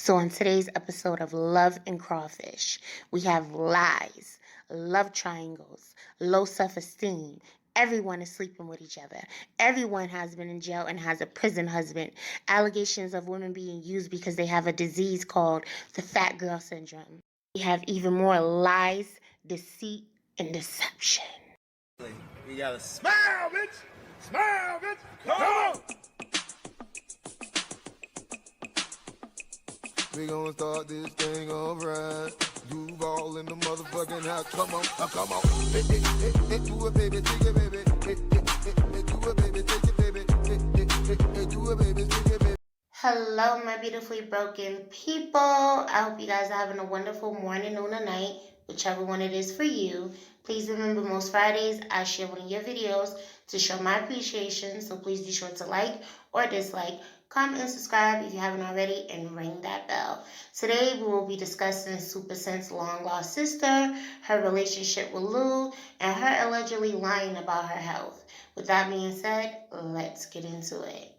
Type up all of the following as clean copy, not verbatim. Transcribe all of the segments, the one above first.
So, on today's episode of Love and Crawfish, we have lies, love triangles, low self esteem. Everyone is sleeping with each other. Everyone has been in jail and has a prison husband. Allegations of women being used because they have a disease called the fat girl syndrome. We have even more lies, deceit, and deception. We gotta smile, bitch! Smile, bitch! Come on! We gonna start this thing alright. Duval in the motherfucking house. Come on, come on. Hey, do it, baby, take it, baby. Hey, do it, baby, take it, baby. Hey, do it, baby, take it, baby. Hello, my beautifully broken people. I hope you guys are having a wonderful morning, noon, or night, whichever one it is for you. Please remember, most Fridays, I share one of your videos to show my appreciation, so please be sure to like or dislike, comment, and subscribe if you haven't already, and ring that bell. Today, we will be discussing supacents' long-lost sister, her relationship with Lou, and her allegedly lying about her health. With that being said, let's get into it.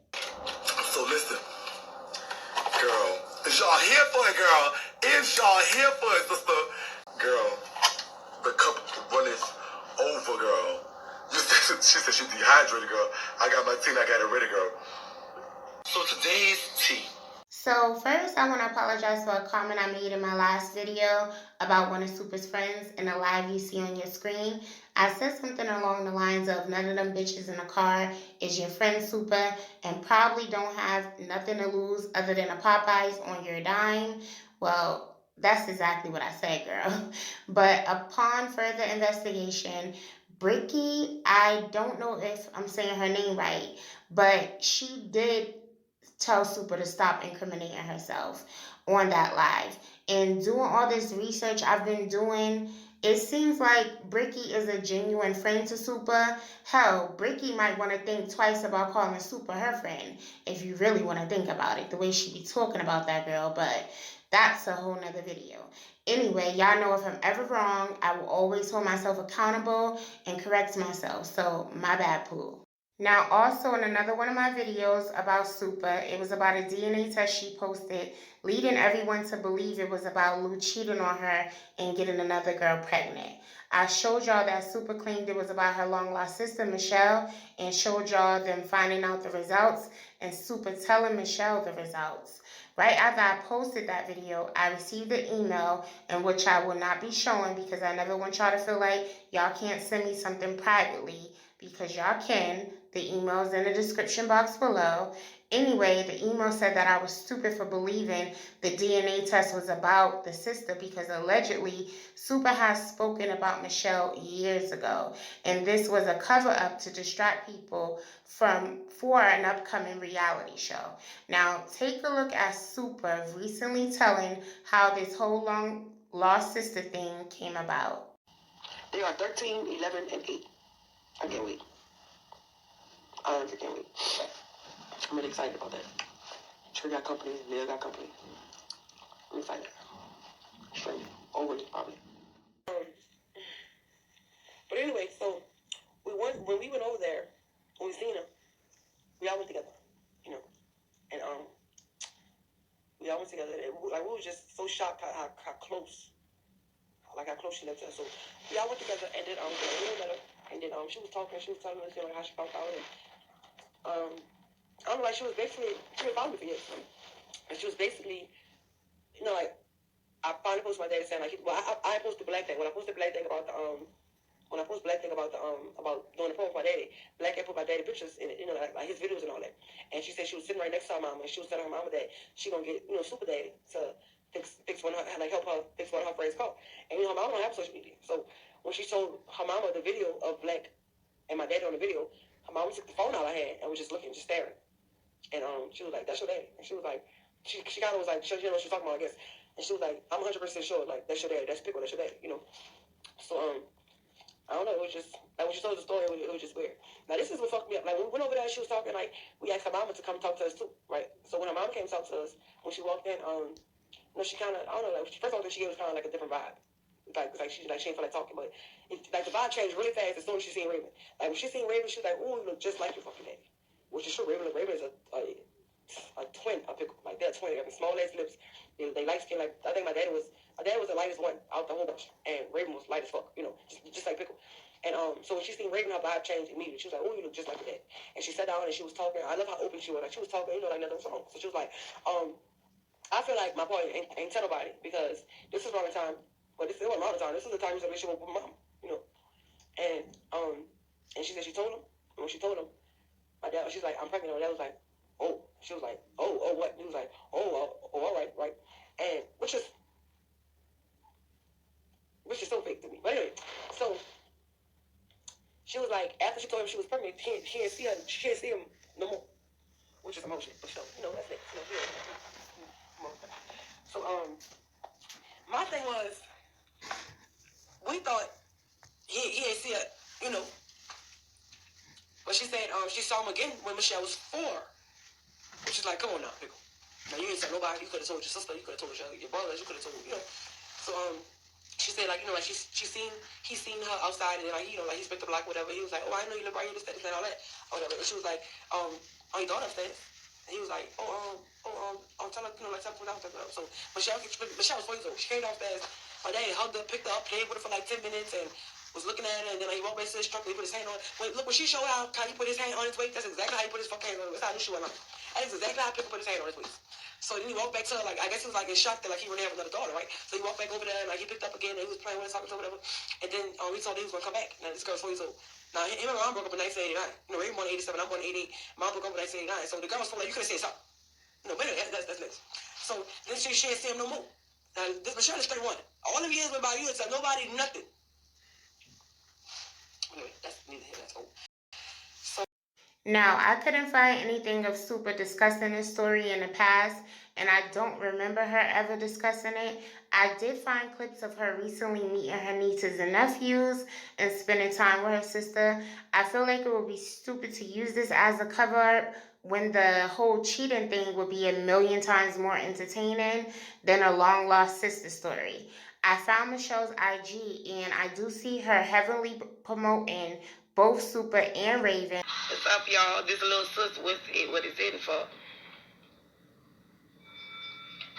So listen, girl, is y'all here for it, girl? Is y'all here for it, sister? Girl, the cup runneth over, girl. She said she's dehydrated, girl. I got my tea and I got it ready, girl. So today's tea. So first, I want to apologize for a comment I made in my last video about one of Super's friends in the live you see on your screen. I said something along the lines of none of them bitches in the car is your friend Super and probably don't have nothing to lose other than a Popeyes on your dime. Well, that's exactly what I said, girl. But upon further investigation, Bricky, I don't know if I'm saying her name right, but she did tell Super to stop incriminating herself on that live. And doing all this research I've been doing, it seems like Bricky is a genuine friend to Super. Hell, Bricky might want to think twice about calling Super her friend, if you really want to think about it, the way she be talking about that girl, but that's a whole nother video. Anyway, y'all know if I'm ever wrong, I will always hold myself accountable and correct myself, so my bad, Pooh. Now, also in another one of my videos about Super, it was about a DNA test she posted, leading everyone to believe it was about Lou cheating on her and getting another girl pregnant. I showed y'all that Super claimed it was about her long-lost sister, Michelle, and showed y'all them finding out the results and Super telling Michelle the results. Right after I posted that video, I received an email in which I will not be showing because I never want y'all to feel like y'all can't send me something privately, because y'all can. The email's in the description box below. Anyway, the email said that I was stupid for believing the DNA test was about the sister because allegedly Super has spoken about Michelle years ago. And this was a cover-up to distract people for an upcoming reality show. Now, take a look at Super recently telling how this whole long-lost sister thing came about. They are 13, 11, and 8. I can't wait. I honestly can't wait. I'm really excited about that. Trey got company, Neil got company. I'm excited. Straight. Overly, probably. But anyway, so when we went over there, when we seen him, we all went together, you know. And we all went together. And we were just so shocked how close, how close she lived to us. So we all went together, and then we met her, and then she was talking, she was telling us, you know, how she felt about it. I'm like, she was following me for years. And she was basically, you know, like, I finally posted my dad saying, like, well, I posted the black thing. When I posted the black thing about about doing the poem for my daddy, Black Cat put my daddy pictures in it, you know, like his videos and all that. And she said she was sitting right next to her mama, and she was telling her mama that she gonna get, you know, Super Daddy to fix one of her, like, help her fix one of her friends' car. And, you know, her mama don't have social media. So when she showed her mama the video of Black and my daddy on the video, her mama took the phone out of her hand and was just looking, just staring. And she was like, "That's your daddy." And she was like, she kind of was like, she didn't know what she was talking about, I guess. And she was like, "I'm 100% sure, like, that's your daddy, that's Pickle, that's your daddy," you know. So I don't know, it was just like when she told the story, it was just weird. Now this is what fucked me up. Like when we went over there, she was talking, like, we asked her mama to come talk to us too, right? So when her mama came to talk to us, when she walked in, you know, she kind of, I don't know, like, first of all, she gave us kind of like a different vibe. Like she ain't feel like talking, but like the vibe changed really fast as soon as she seen Raven. Like when she seen Raven, she was like, "Ooh, you look just like your fucking daddy," which is true. Raven is a twin of Pickle. Like they're twin. They got the small ass lips, They light skin. Like I think my dad was the lightest one out the whole bunch, and Raven was light as fuck. You know, just like Pickle. And so when she seen Raven, her vibe changed immediately. She was like, "Oh, you look just like your dad." And she sat down and she was talking. I love how open she was. Like she was talking, you know, like nothing was wrong. So she was like, I feel like my boy ain't tell nobody because this is around the time. But this wasn't around the time. This is the time he was in a relationship with my mom. You know, and she said she told him. And when she told him, my dad, she's like, "I'm pregnant." My dad was like, "Oh." She was like, "Oh, what?" He was like, "Oh, all right." And which is so fake to me. But anyway, so she was like, after she told him she was pregnant, she didn't see him no more, which is emotion. But you know, that's it. You know, so my thing was, we thought he didn't see it, you know. But she said she saw him again when Michelle was 4. Which is like, come on now, Pickle. Now you ain't said nobody. You could have told your sister. You could have told your brothers. You could have told, you know. So she said like, you know, like he seen her outside and like, you know, like he picked the block, whatever. He was like, oh, I know you live right here, this, that, all that, or whatever. And she was like, oh, your daughter upstairs. And he was like, tell her, you know, like tell her to come downstairs. So Michelle was 4 years old. She came downstairs. My dad hugged her, picked her up, played with her for like 10 minutes, and was looking at her, and then like, he walked back to his truck and he put his hand on. Look, when she showed how he put his hand on his waist, that's exactly how he put his fucking hand on. That's how I knew she went on. That's exactly how Pickle put his hand on his waist. So then he walked back to her, like, I guess he was like in shock that like he really have another daughter, right? So he walked back over there, and like he picked up again, and he was playing with her, talking to her, whatever. And then we told him he was gonna come back. Now this girl's 4 years old. Now him and my mom broke up in 1989. You know, he was born in 87, I'm born in 88. Mom broke up in 1989. So the girl was like, you could have said something. You know, but anyway, that's next. So then she ain't see him no more. Now this Michelle is 31. All the years went by, you didn't tell nobody nothing. Anyway, that's neither here, that's old. Now, I couldn't find anything of Super discussing this story in the past, and I don't remember her ever discussing it. I did find clips of her recently meeting her nieces and nephews and spending time with her sister. I feel like it would be stupid to use this as a cover-up when the whole cheating thing would be a million times more entertaining than a long-lost sister story. I found Michelle's IG, and I do see her heavily promoting both Super and Raven. What's up, y'all? This little sister, what it's in for?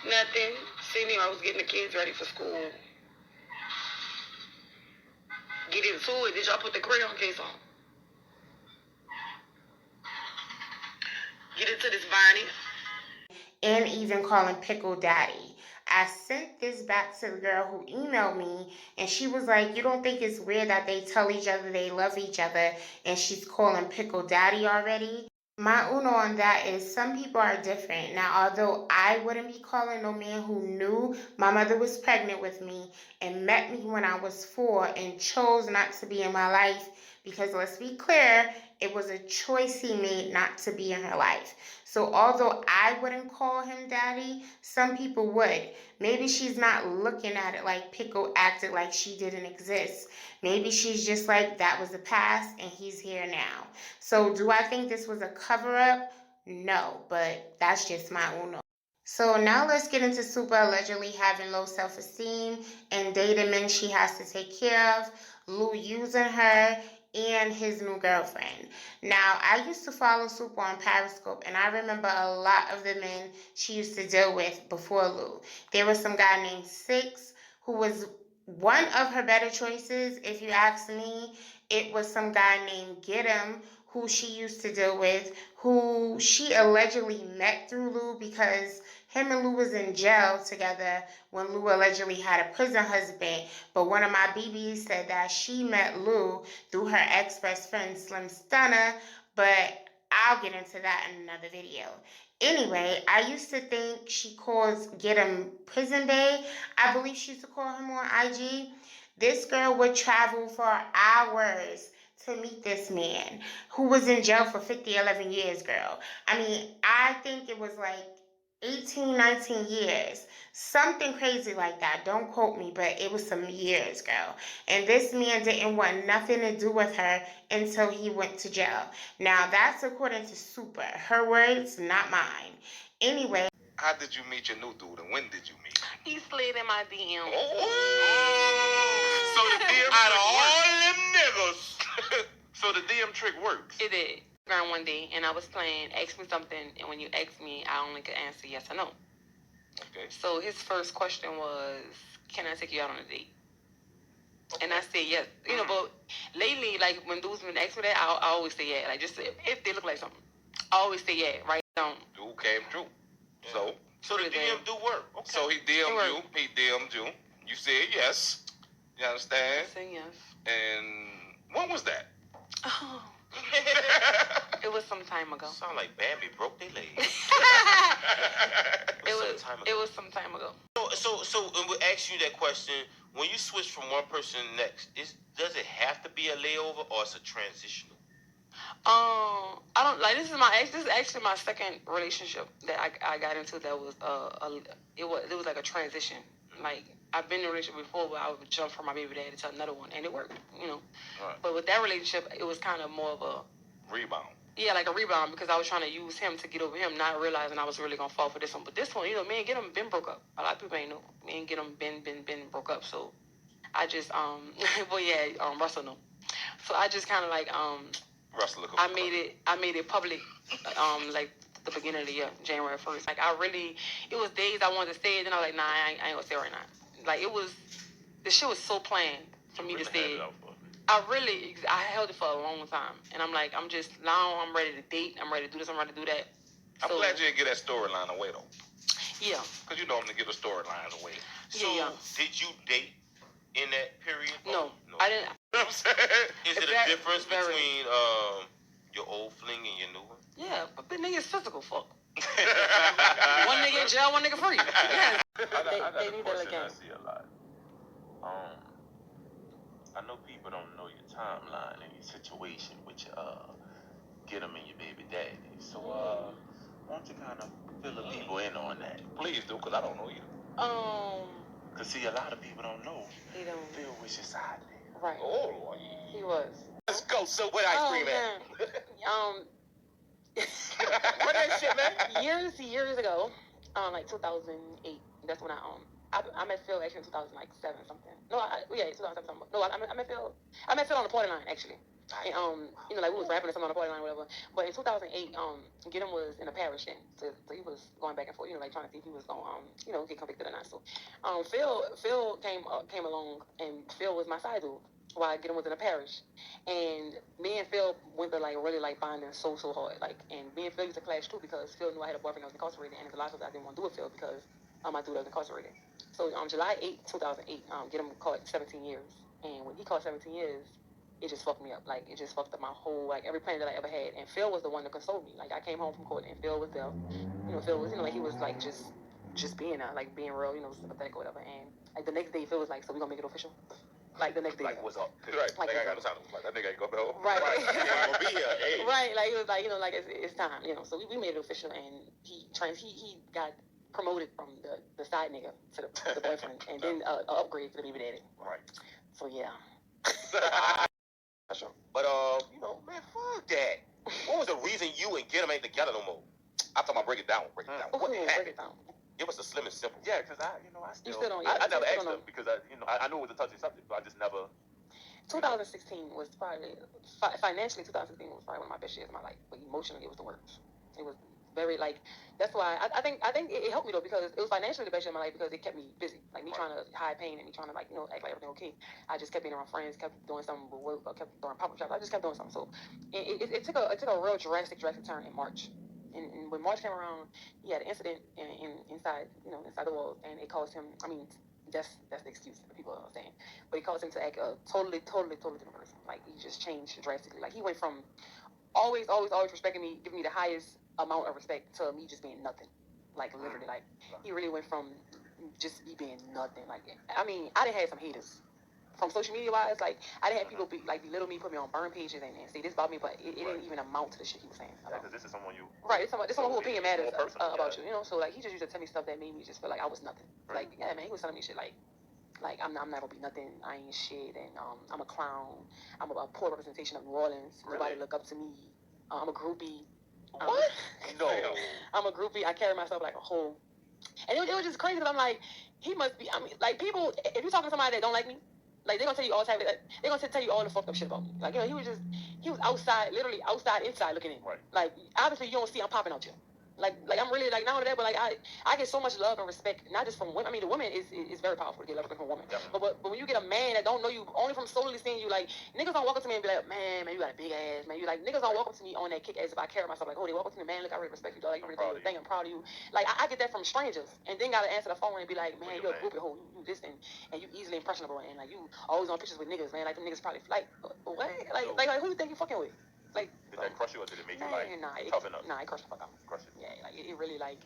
Nothing. Sitting here, I was getting the kids ready for school. Get into it. Did y'all put the crayon case on? Get into this, Bonnie. And even calling Pickle Daddy. I sent this back to the girl who emailed me, and she was like, you don't think it's weird that they tell each other they love each other, and she's calling Pickle Daddy already? My uno on that is some people are different. Now, although I wouldn't be calling no man who knew my mother was pregnant with me and met me when I was 4 and chose not to be in my life, because let's be clear, it was a choice he made not to be in her life. So although I wouldn't call him daddy, some people would. Maybe she's not looking at it like Pickle acted like she didn't exist. Maybe she's just like, that was the past and he's here now. So do I think this was a cover-up? No, but that's just my uno. So now let's get into Super allegedly having low self-esteem and dating men she has to take care of, Lou using her, and his new girlfriend. Now, I used to follow Super on Periscope, and I remember a lot of the men she used to deal with before Lou. There was some guy named Six, who was one of her better choices, if you ask me. It was some guy named Get Him, who she used to deal with, who she allegedly met through Lou because him and Lou was in jail together when Lou allegedly had a prison husband. But one of my BBs said that she met Lou through her ex-best friend Slim Stunner, but I'll get into that in another video. Anyway, I used to think she calls Get Him Prison Bay. I believe she used to call him on IG. This girl would travel for hours to meet this man who was in jail for 11 years, girl. I mean, I think it was like 18, 19 years. Something crazy like that. Don't quote me, but it was some years, girl. And this man didn't want nothing to do with her until he went to jail. Now, that's according to Super. Her words, not mine. Anyway. How did you meet your new dude, and when did you meet? He slid in my DM. So the DM out of all them niggas. So the DM trick works. It did. Around one day, and I was playing Ask Me Something, and when you ask me, I only could answer yes or no. Okay. So his first question was, "Can I take you out on a date?" Okay. And I said yes. You know, but lately, like when dudes been asking me that, I always say yeah. Like just if they look like something, I always say yeah. Right down. Dude came through. Yeah. So the DM do work. Okay. So he DM'd you. He DM'd you. You said yes. You understand? I said yes. And when was that? Oh. It was some time ago. Sound like Bambi broke their leg. It was some time ago. So when we ask you that question, when you switch from one person to the next, does it have to be a layover or it's a transitional? I don't like. This is actually my second relationship that I got into. That was it was like a transition. Like I've been in a relationship before, where I would jump from my baby daddy to another one, and it worked. You know. Right. But with that relationship, it was kind of more of a rebound. Yeah, like a rebound, because I was trying to use him to get over him, not realizing I was really gonna fall for this one. But this one, you know, me and get him been broke up. A lot of people ain't know. Me and get him been broke up. So I just well yeah, Russell know. So I just kind of like Russell. I made it public like the beginning of the year, January 1st. Like it was days I wanted to say it, then I was like, nah, I ain't gonna say it right now. Like the shit was so planned for me to say it. I held it for a long time, and I'm like, I'm ready to date. I'm ready to do this. I'm ready to do that. I'm glad you didn't get that storyline away though. Yeah. Because you normally give the storylines away. So did you date in that period? No, I didn't. You know what I'm saying? Is it a difference between your old fling and your new one? Yeah, but the nigga's physical fuck. One nigga in jail, one nigga free. Yeah. They need to look at. I see a lot. I know people don't know your timeline and your situation with your get them and your baby daddy. So why don't you kind of fill the people in on that? Please do, because I don't know you. Cause see, a lot of people don't know. They don't. Phil was your side nigga. Right. Oh, he was. Let's go. So what ice cream at? What that shit, man? Years ago, like 2008. That's when I met Phil actually in 2007 something. No, 2007 something. No, I met Phil on the party line actually. And, you know, like we was rapping or something on the party line or whatever. But in 2008, Gideon was in a parish then, so he was going back and forth, you know, like trying to see if he was gonna, you know, get convicted or not. So, Phil came along, and Phil was my side dude while Gideon was in a parish, and me and Phil went to like really like bonding so hard, like, and me and Phil used to clash too because Phil knew I had a boyfriend that was incarcerated, and a lot of times I didn't want to do with Phil because my dude was incarcerated. So July 8, 2008, Gideon caught 17 years, and when he caught 17 years. It just fucked me up. Like, it just fucked up my whole, like, every plan that I ever had. And Phil was the one that consoled me. Like, I came home from court, and Phil was there. You know, Phil was, you know, like, he was, like, just being there, like, being real, you know, sympathetic or whatever. And, like, the next day, Phil was like, so we gonna make it official? Like, the next day. Like, what's up? Right. Like I got to tell him. Like, that nigga ain't gonna know. Right. He ain't gonna be here. Hey. Right. Like, it was like, you know, like, it's time, you know. So we made it official, and he got promoted from the side nigga to the boyfriend, and then an upgrade to the baby daddy. Right. So, yeah. But you know, man, fuck that. What was the reason you and Get 'em ain't together no more? I'm talking about break it down. What happened? Break it down. Give us the slim and simple. Yeah, because I You still don't. I never asked them because I knew it was a touchy subject, but I just never. 2016 was probably financially. 2016 was probably one of my best years of my life, but emotionally it was the worst. It was very like that's why I think it helped me though because it was financially the best year of my life because it kept me busy. Like me trying to hide pain and me trying to like act like everything okay. I just kept being around friends, kept doing something with work, kept doing pop-up shops. I just kept doing something. So it took a real drastic turn in March. And when March came around, he had an incident inside the walls, and it caused him. I mean, that's the excuse that people are saying, but it caused him to act a totally different person. Like he just changed drastically. Like he went from always respecting me, giving me the highest amount of respect to me just being nothing. Like literally, like he really went from just me being nothing. Like I mean, I done had some haters from social media wise. Like I didn't have people belittle me, put me on burn pages and say this about me, but it didn't even amount to the shit he was saying. Because this is someone you. Right, it's someone whose opinion matters about you. You know, so like he just used to tell me stuff that made me just feel like I was nothing. Like yeah, man, he was telling me shit like I'm not gonna be nothing. I ain't shit, and I'm a clown. I'm a poor representation of New Orleans. Nobody look up to me. I'm a groupie. What? No. I'm a groupie. I carry myself like a hoe. And it was just crazy because I'm like, he must be. I mean, like people, if you're talking to somebody that don't like me, like they're gonna tell you all the time. They're gonna tell you all the fucked up shit about me. Like he was outside, literally outside, inside looking in. Right. Like obviously you don't see I'm popping out here. Like I'm really like not only that, but like I get so much love and respect, not just from women. I mean, the women is very powerful to get love from a woman. But when you get a man that don't know you only from solely seeing you, like niggas don't walk up to me and be like, man, you got a big ass, man. You like niggas don't walk up to me on that kick ass if I carry myself. Like, oh, they walk up to me, man, look, I really respect you, dog. Like, you really do your thing. I'm proud of you. Like I get that from strangers, and then gotta answer the phone and be like, man, you're a groupie hoe. You this and you easily impressionable, and like you always on pictures with niggas, man. Like them niggas probably like what? Like who you think you fucking with? Like, did that crush you or did it make you like tough enough? Nah, it crushed the fuck out. Yeah, like it really like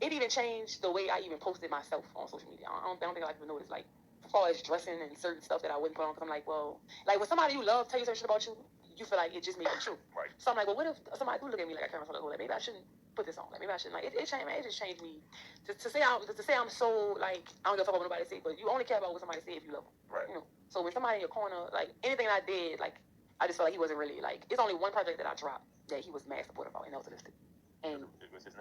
it even changed the way I even posted myself on social media. I don't think a lot of people notice like as far as dressing and certain stuff that I wouldn't put on because I'm like, well, like when somebody you love tell you certain shit about you, you feel like it just made you true. Right. So I'm like, well, what if somebody do look at me like I carry myself like, maybe I shouldn't put this on. Like maybe I shouldn't. Like it changed, man. It just changed me to say I'm so like I don't give a fuck about what nobody say, but you only care about what somebody say if you love them. Right. You know. So when somebody in your corner, like anything I did, like I just felt like he wasn't really like. It's only one project that I dropped that he was mad supportive about, and that was Holistic. And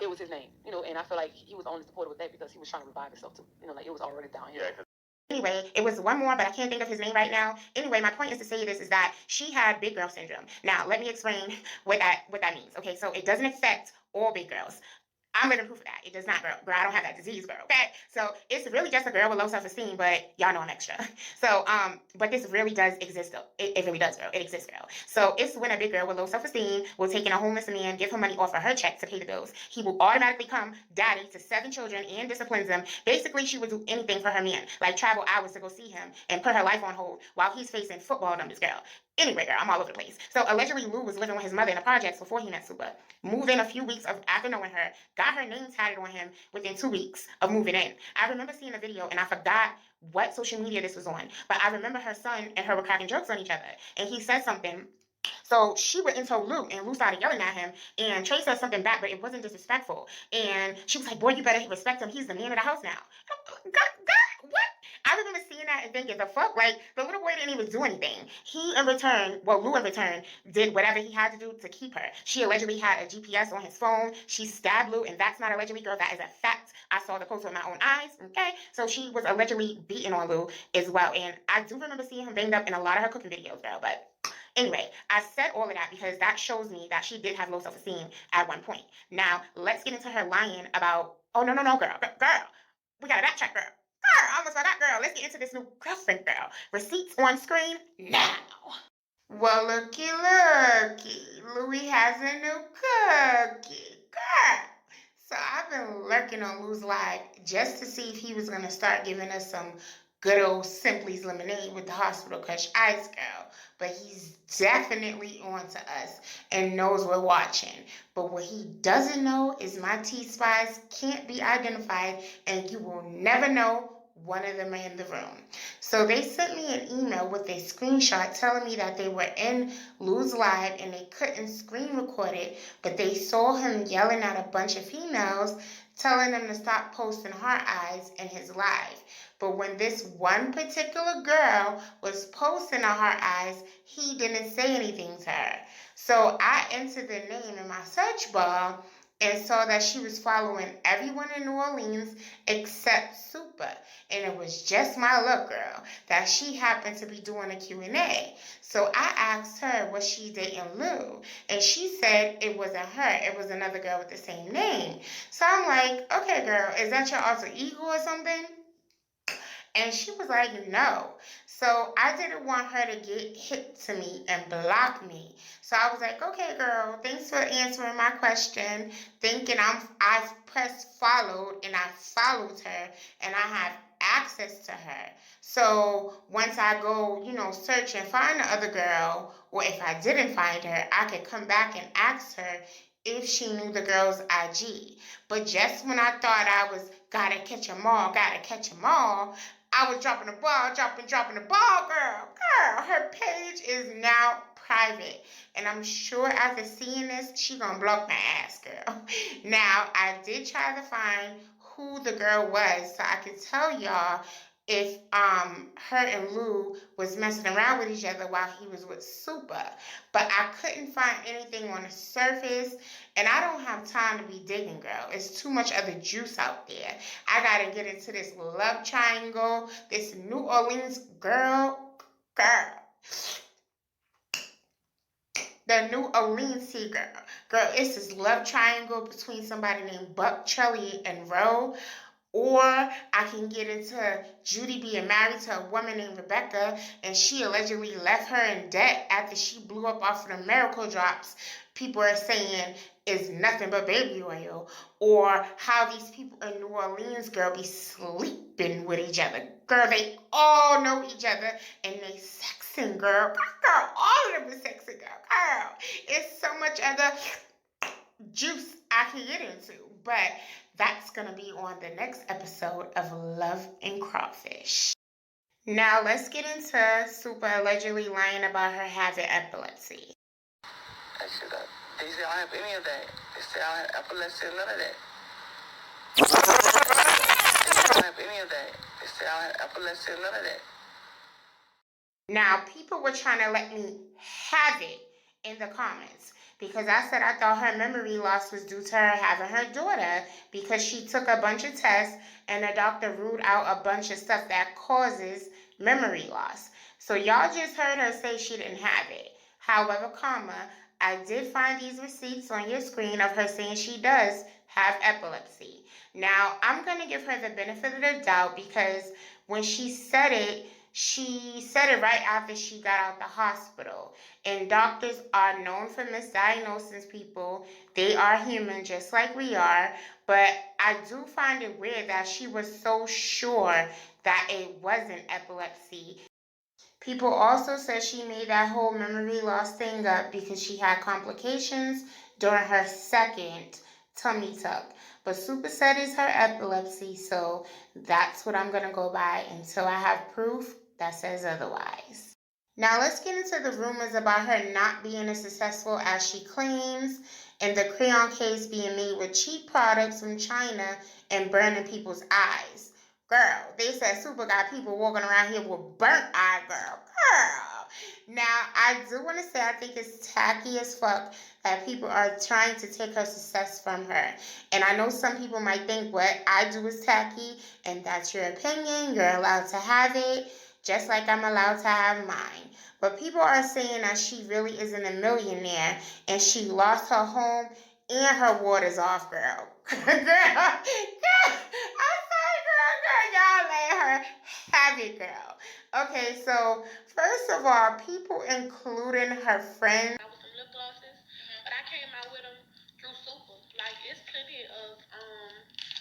it was his name, you know. And I feel like he was only supportive with that because he was trying to revive himself too. You know, like it was already down here. Yeah. Anyway, it was one more, but I can't think of his name right now. Anyway, my point is to say this is that she had big girl syndrome. Now, let me explain what that means. Okay, so it doesn't affect all big girls. I'm living proof of that. It does not, girl. I don't have that disease, girl. Okay, so it's really just a girl with low self-esteem, but y'all know I'm extra. So, but this really does exist, though. It really does, girl. It exists, girl. So it's when a big girl with low self-esteem will take in a homeless man, give him money off of her check to pay the bills. He will automatically come daddy to 7 children and disciplines them. Basically, she would do anything for her man, like travel hours to go see him and put her life on hold while he's facing football numbers, girl. Anyway, girl, I'm all over the place. So allegedly, Lou was living with his mother in the projects before he met Super. Moved in a few weeks after knowing her, got her name tatted on him within 2 weeks of moving in. I remember seeing the video, and I forgot what social media this was on, but I remember her son and her were cracking jokes on each other, and he said something. So she went and told Lou, and Lou started yelling at him, and Trey said something back, but it wasn't disrespectful. And she was like, boy, you better respect him. He's the man of the house now. God, what? I remember seeing that and thinking, the fuck? Like, the little boy didn't even do anything. Lou in return, did whatever he had to do to keep her. She allegedly had a GPS on his phone. She stabbed Lou, and that's not allegedly, girl. That is a fact. I saw the post with my own eyes, okay? So she was allegedly beating on Lou as well. And I do remember seeing him banged up in a lot of her cooking videos, girl, but anyway, I said all of that because that shows me that she did have low self-esteem at one point. Now, let's get into her lying about, oh, no, girl. We gotta backtrack, girl. I almost forgot, girl. Let's get into this new girlfriend, girl. Receipts on screen now. Well, looky. Louis has a new cookie, girl. So I've been lurking on Lou's live just to see if he was going to start giving us some good old Simply's lemonade with the hospital crush ice, girl. But he's definitely on to us and knows we're watching. But what he doesn't know is my T-spies can't be identified, and you will never know one of them are in the room. So they sent me an email with a screenshot telling me that they were in Lou's live and they couldn't screen record it, but they saw him yelling at a bunch of females, telling them to stop posting heart eyes in his live. But when this one particular girl was posting her heart eyes, he didn't say anything to her. So I entered the name in my search bar and saw that she was following everyone in New Orleans except Super. And it was just my luck, girl, that she happened to be doing a Q&A. So I asked her, was she dating Lou? And she said it wasn't her. It was another girl with the same name. So I'm like, okay, girl, is that your alter ego or something? And she was like, no. So I didn't want her to get hit to me and block me. So I was like, okay, girl, thanks for answering my question. Thinking I've pressed followed and I followed her and I have access to her. So once I go, search and find the other girl, or if I didn't find her, I could come back and ask her if she knew the girl's IG. But just when I thought I was gotta catch 'em all, I was dropping the ball, dropping the ball, girl. Her page is now private. And I'm sure after seeing this, she gonna block my ass, girl. Now, I did try to find who the girl was so I could tell y'all if her and Lou was messing around with each other while he was with Super. But I couldn't find anything on the surface, and I don't have time to be digging, girl. It's too much other juice out there. I gotta get into this love triangle, this New Orleans girl. the New Orleans tea, girl. Girl, it's this love triangle between somebody named Buck, Charlie, and Roe. Or I can get into Judy being married to a woman named Rebecca and she allegedly left her in debt after she blew up off of the Miracle Drops. People are saying is nothing but baby oil. Or how these people in New Orleans, girl, be sleeping with each other. Girl, they all know each other and they sexing, girl. Girl, all of them is sexing, girl. Girl, it's so much other juice I can get into. But that's going to be on the next episode of Love and Crawfish. Now, let's get into Super allegedly lying about her having epilepsy. They say I don't have any of that. They say I don't have epilepsy or none of that. They say I don't have any of that. They say I don't have epilepsy or none of that. Now, people were trying to let me have it in the comments because I said I thought her memory loss was due to her having her daughter because she took a bunch of tests and the doctor ruled out a bunch of stuff that causes memory loss. So y'all just heard her say she didn't have it. However, I did find these receipts on your screen of her saying she does have epilepsy. Now, I'm going to give her the benefit of the doubt because when she said it right after she got out the hospital. And doctors are known for misdiagnosing people. They are human just like we are. But I do find it weird that she was so sure that it wasn't epilepsy. People also said she made that whole memory loss thing up because she had complications during her second tummy tuck. But Super said it's her epilepsy, so that's what I'm going to go by until I have proof that says otherwise. Now let's get into the rumors about her not being as successful as she claims and the crayon case being made with cheap products from China and burning people's eyes. Girl, they said Super got people walking around here with burnt eye, girl. Now, I do want to say I think it's tacky as fuck that people are trying to take her success from her. And I know some people might think what I do is tacky, and that's your opinion. You're allowed to have it, just like I'm allowed to have mine. But people are saying that she really isn't a millionaire, and she lost her home and her water's off, girl. Girl, I'm sorry, girl, y'all let her have it, girl. Okay, so first of all, people including her friends. I with some lip glosses, but I came out with them through Super. Like, it's plenty of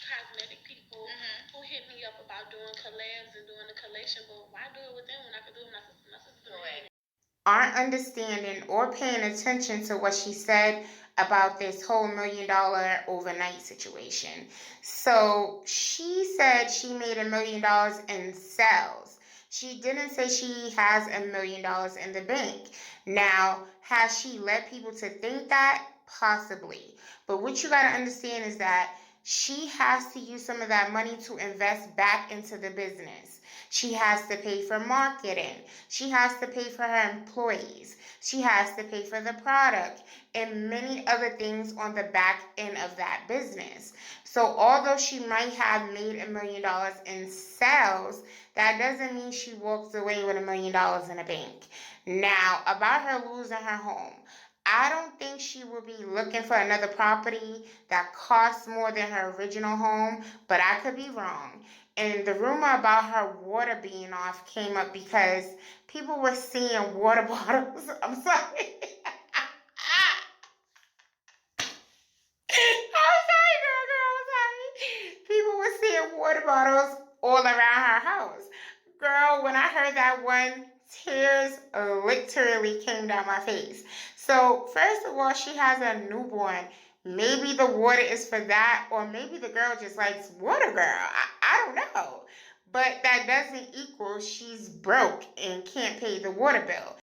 cosmetic people who hit me up about doing collabs and doing the collection, but why do it with them when I could do it with my sister? Aren't understanding or paying attention to what she said about this whole $1 million overnight situation. So she said she made $1 million in sales. She didn't say she has $1 million in the bank. Now, has she led people to think that? Possibly. But what you got to understand is that she has to use some of that money to invest back into the business. She has to pay for marketing. She has to pay for her employees. She has to pay for the product and many other things on the back end of that business. So although she might have made $1 million in sales, that doesn't mean she walks away with $1 million in the bank. Now, about her losing her home. I don't think she will be looking for another property that costs more than her original home, but I could be wrong. And the rumor about her water being off came up because people were seeing water bottles. I'm sorry. I'm sorry. People were seeing water bottles all around her house. Girl, when I heard that one, tears literally came down my face. So, first of all, she has a newborn. Maybe the water is for that, or maybe the girl just likes water, girl. I don't know. But that doesn't equal she's broke and can't pay the water bill.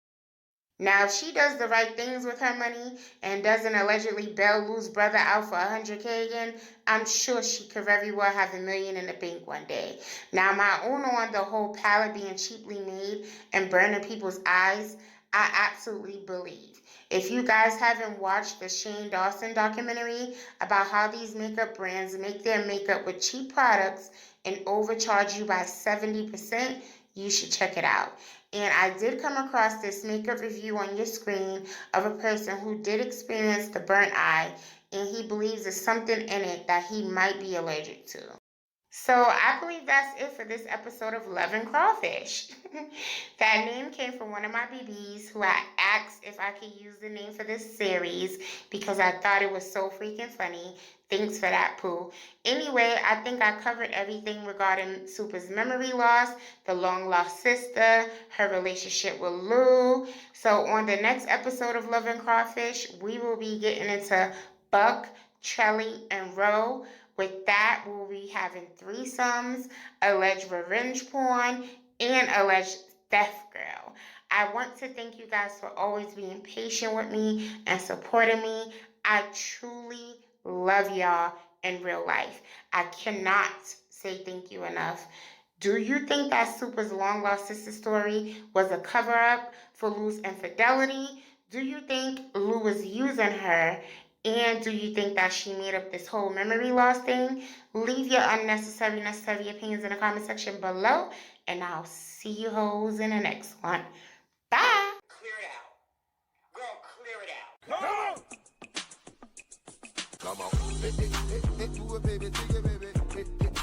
Now, if she does the right things with her money and doesn't allegedly bail Lou's brother out for $100K again, I'm sure she could very well have $1 million in the bank one day. Now, my own on the whole palette being cheaply made and burning people's eyes, I absolutely believe. If you guys haven't watched the Shane Dawson documentary about how these makeup brands make their makeup with cheap products and overcharge you by 70%, you should check it out. And I did come across this makeup review on your screen of a person who did experience the burnt eye, and he believes there's something in it that he might be allergic to. So I believe that's it for this episode of Love and Crawfish. That name came from one of my BBs who I asked if I could use the name for this series because I thought it was so freaking funny. Thanks for that, Pooh. Anyway, I think I covered everything regarding Super's memory loss, the long lost sister, her relationship with Lou. So on the next episode of Love and Crawfish, we will be getting into Buck, Trelly, and Roe. With that, we'll be having threesomes, alleged revenge porn, and alleged theft girl. I want to thank you guys for always being patient with me and supporting me. I truly love y'all in real life. I cannot say thank you enough. Do you think that Super's long lost sister story was a cover up for Lou's infidelity? Do you think Lou was using her? And do you think that she made up this whole memory loss thing? Leave your unnecessary, necessary opinions in the comment section below. And I'll see you hoes in the next one. Bye. Clear it out. Girl, clear it out. Come on. Do it, baby, take it, baby.